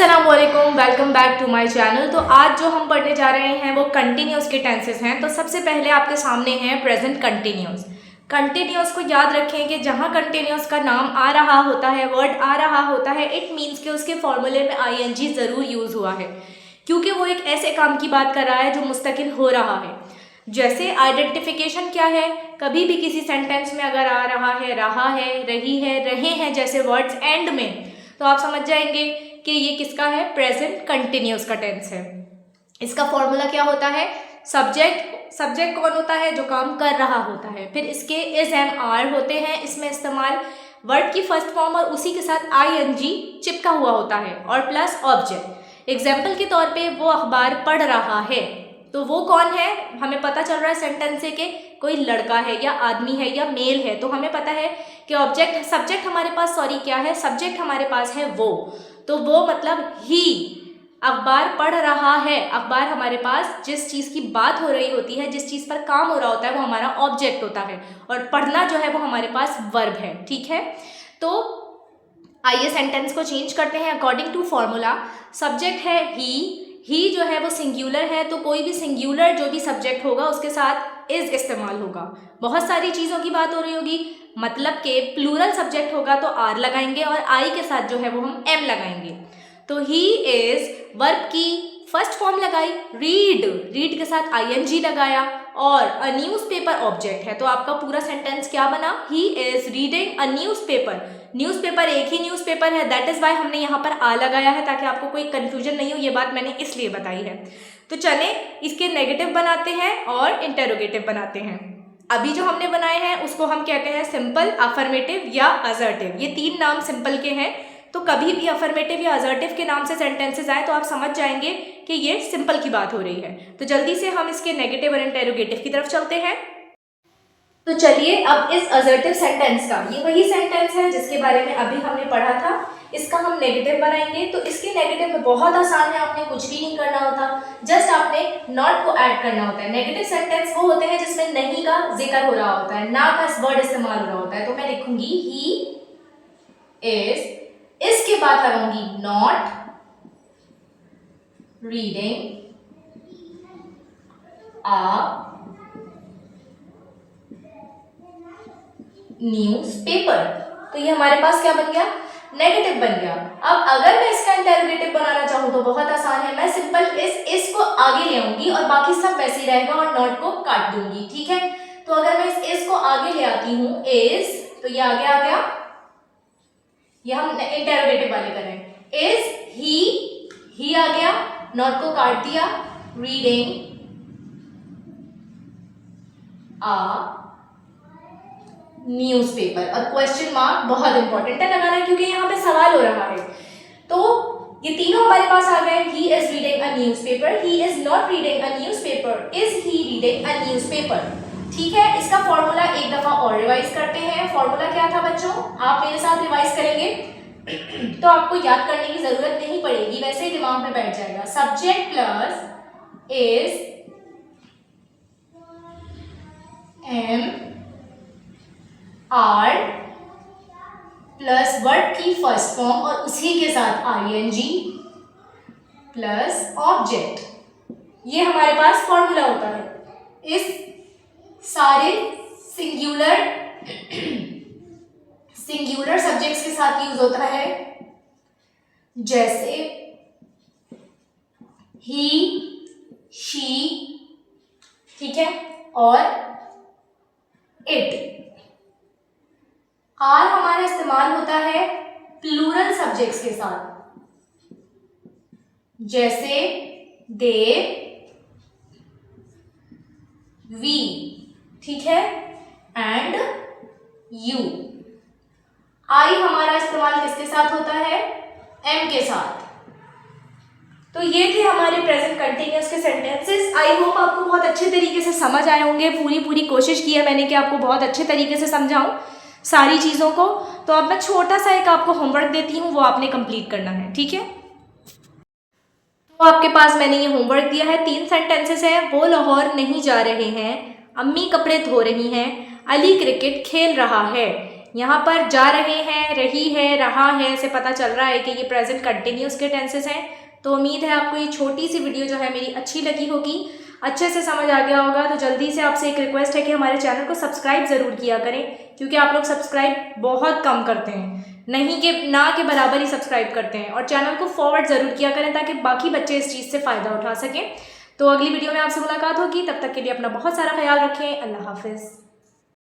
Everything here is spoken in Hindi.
अस्सलामुअलैकुम, welcome back to my channel. तो आज जो हम पढ़ने जा रहे हैं वो कंटिन्यूस के टेंसेस हैं। तो सबसे पहले आपके सामने है प्रेजेंट कंटिन्यूस। कंटिन्यूस को याद रखें कि जहाँ कंटिन्यूस का नाम आ रहा होता है, वर्ड आ रहा होता है, इट मीन्स कि उसके फॉर्मूले में आईएनजी ज़रूर यूज़ हुआ है, क्योंकि वो एक ऐसे काम की बात कर रहा है जो मुस्तकिल हो रहा है। जैसे आइडेंटिफिकेशन क्या है, कभी भी किसी सेंटेंस में अगर आ रहा है, रहा है, रही है, रहे हैं जैसे वर्ड्स एंड में, तो आप समझ जाएंगे कि ये किसका है, प्रेजेंट कंटिन्यूस का टेंस है। इसका फॉर्मूला क्या होता है, सब्जेक्ट कौन होता है, जो काम कर रहा होता है। फिर इसके इज एम आर होते हैं इसमें इस्तेमाल, वर्ड की फर्स्ट फॉर्म और उसी के साथ आईएनजी चिपका हुआ होता है, और प्लस ऑब्जेक्ट। एग्जाम्पल के तौर पे वो अखबार पढ़ रहा है, तो वो कौन है, हमें पता चल रहा है सेंटेंस से कि कोई लड़का है या आदमी है या मेल है। तो हमें पता है कि सब्जेक्ट हमारे पास क्या है, सब्जेक्ट हमारे पास है वो, तो वो मतलब ही। अखबार पढ़ रहा है, अखबार हमारे पास जिस चीज़ की बात हो रही होती है, जिस चीज़ पर काम हो रहा होता है, वो हमारा ऑब्जेक्ट होता है, और पढ़ना जो है वो हमारे पास वर्ब है। ठीक है, तो आइए सेंटेंस को चेंज करते हैं अकॉर्डिंग टू फॉर्मूला। सब्जेक्ट है ही जो है वो सिंगुलर है, तो कोई भी सिंगुलर जो भी सब्जेक्ट होगा उसके साथ इज इस्तेमाल होगा। बहुत सारी चीज़ों की बात हो रही होगी, मतलब के प्लूरल सब्जेक्ट होगा तो आर लगाएंगे, और आई के साथ जो है वो हम एम लगाएंगे। तो ही इज वर्ब की फर्स्ट फॉर्म लगाई, रीड के साथ आईएनजी लगाया, और अ न्यूज़पेपर ऑब्जेक्ट है, तो आपका पूरा सेंटेंस क्या बना, he is reading a newspaper एक ही न्यूज़पेपर है, दैट इज़ वाई हमने यहाँ पर आ लगाया है, ताकि आपको कोई कन्फ्यूजन नहीं हो। ये बात मैंने इसलिए बताई है। तो चले इसके नेगेटिव बनाते हैं और इंटेरोगेटिव बनाते हैं। अभी जो हमने बनाए हैं उसको हम कहते हैं सिंपल, अफर्मेटिव या असर्टिव। ये तीन नाम सिंपल के हैं, तो कभी भी अफर्मेटिव या असर्टिव के नाम से सेंटेंसेस आए तो आप समझ जाएंगे कि ये सिंपल की बात हो रही है। तो जल्दी से हम इसके नेगेटिव और इंटेरोगेटिव की तरफ चलते हैं। तो चलिए अब इस असर्टिव सेंटेंस का, ये वही सेंटेंस है जिसके बारे में अभी हमने पढ़ा था, इसका हम नेगेटिव बनाएंगे। तो इसके नेगेटिव में बहुत आसान है, आपने कुछ भी नहीं करना होता, जस्ट आपने नॉट को ऐड करना होता है। नेगेटिव सेंटेंस वो होते हैं जिसमें नहीं का जिक्र हो रहा होता है, ना का वर्ड इस्तेमाल हो रहा होता है। तो मैं लिखूंगी ही इज, इसके बाद लगाऊंगी नॉट रीडिंग अ न्यूज़पेपर। तो ये हमारे पास क्या बन गया, नेगेटिव बन गया। अब अगर मैं इसका इंटेरोगेटिव बनाना चाहूँ तो बहुत आसान है, मैं सिंपल इस को आगे ले आऊंगी और बाकी सब वैसे ही रहेगा, और नॉट को काट दूंगी। ठीक है, तो अगर मैं इस को आगे ले आती हूँ, इज, तो ये आगे आ गया, ये हम इंटेरोगेटिव वाले कर रहे हैं। इज ही आ गया, नॉट को काट दिया, रीडिंग आ न्यूज़पेपर, और क्वेश्चन मार्क बहुत इंपॉर्टेंट है लगाना, क्योंकि यहाँ पे सवाल हो रहा है। तो ये तीनों हमारे पास आ गए, he is reading a newspaper, he is not reading a newspaper, is he reading a newspaper. ठीक है, इसका फॉर्मूला एक दफा और रिवाइज करते हैं। फॉर्मूला क्या था बच्चों, आप मेरे साथ रिवाइज करेंगे तो आपको याद करने की जरूरत नहीं पड़ेगी, वैसे ही दिमाग में बैठ जाएगा। Subject plus is am are plus verb की फर्स्ट फॉर्म और उसी के साथ आईएनजी प्लस ऑब्जेक्ट, ये हमारे पास फॉर्मूला होता है। इस सारे सिंगुलर सब्जेक्ट्स के साथ यूज होता है, जैसे ही, शी, ठीक है, और इट। आर हमारा इस्तेमाल होता है प्लूरल सब्जेक्ट्स के साथ, जैसे दे, वी, ठीक है, एंड यू। आई हमारा इस्तेमाल किसके साथ होता है, एम के साथ। तो ये थे हमारे प्रेजेंट कंटिन्यूअस के सेंटेंसेस। आई होप आपको बहुत अच्छे तरीके से समझ आए होंगे। पूरी कोशिश की है मैंने कि आपको बहुत अच्छे तरीके से समझाऊं सारी चीज़ों को। तो अब मैं छोटा सा एक आपको होमवर्क देती हूँ, वो आपने कंप्लीट करना है। ठीक है, तो आपके पास मैंने ये होमवर्क दिया है, 3 सेंटेंसेस हैं। वो लाहौर नहीं जा रहे हैं, अम्मी कपड़े धो रही हैं, अली क्रिकेट खेल रहा है। यहाँ पर जा रहे हैं, रही है, रहा है से पता चल रहा है कि ये प्रेजेंट कंटिन्यूस के टेंसेस हैं। तो उम्मीद है आपको ये छोटी सी वीडियो जो है मेरी अच्छी लगी होगी, अच्छे से समझ आ गया होगा। तो जल्दी से आपसे एक रिक्वेस्ट है कि हमारे चैनल को सब्सक्राइब ज़रूर किया करें, क्योंकि आप लोग सब्सक्राइब बहुत कम करते हैं, नहीं के ना के बराबर ही सब्सक्राइब करते हैं। और चैनल को फॉरवर्ड ज़रूर किया करें ताकि बाकी बच्चे इस चीज़ से फ़ायदा उठा सकें। तो अगली वीडियो में आपसे मुलाकात होगी, तब तक के लिए अपना बहुत सारा ख्याल रखें। अल्लाह हाफिज़।